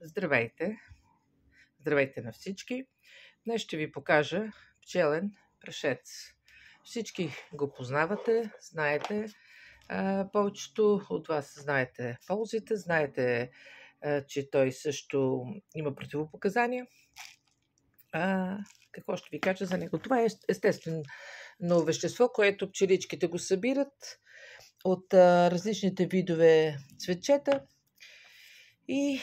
Здравейте! Здравейте на всички! Днес ще ви покажа пчелен прашец. Всички го познавате, знаете. Повечето от вас знаете ползите, знаете, че той също има противопоказания. Какво ще ви кажа за него? Това е естествено вещество, което пчеличките го събират от различните видове цветчета. И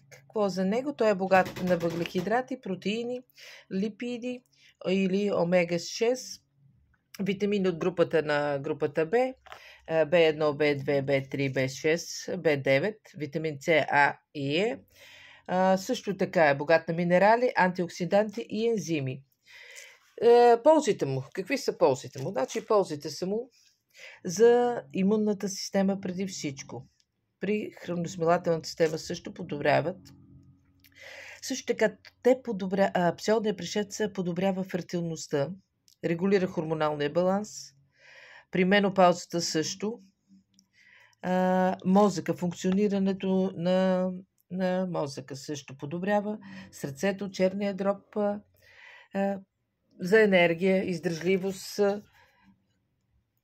какво за него? Той е богат на въглехидрати, протеини, липиди или омега-6, витамини от групата Б, B1, B2, B3, B6, B9, витамин С, А и Е. Също така е богат на минерали, антиоксиданти и ензими. Ползите му. Какви са ползите му? Значи ползите са му за имунната система преди всичко. При храносмилателната система също подобряват. Също така пчелният прашец подобрява фертилността, регулира хормоналния баланс, при менопаузата също, мозъка, функционирането на мозъка също подобрява, сърцето, черния дроб, за енергия, издръжливост.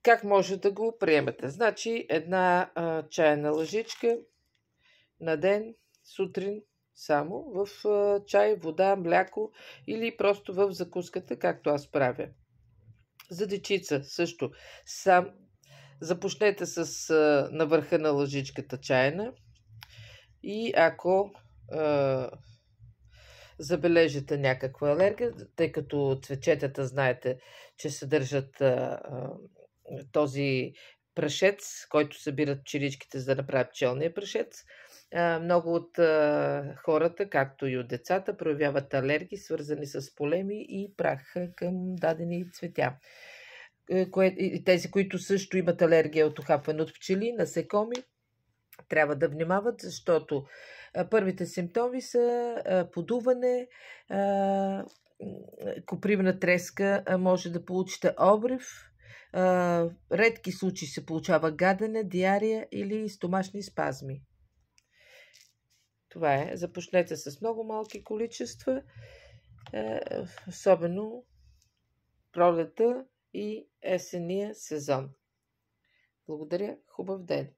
Как може да го приемете? Значи една чайна лъжичка на ден, сутрин, само в чай, вода, мляко или просто в закуската, както аз правя. За дечица също. Започнете на върха на лъжичката чайна и ако забележите някаква алергия, тъй като цветчетата знаете, че съдържат този прашец, който събират пчеличките, за да направят пчелния прашец. Много от хората, както и от децата, проявяват алергии, свързани с полеми и прах към дадени цветя. Тези, които също имат алергия от ухапване от пчели, насекоми, трябва да внимават, защото първите симптоми са подуване, копривна треска, може да получите обрив, редки случаи се получава гадене, диария или стомашни спазми. Това е. Започнете с много малки количества, особено пролета и есенния сезон. Благодаря. Хубав ден!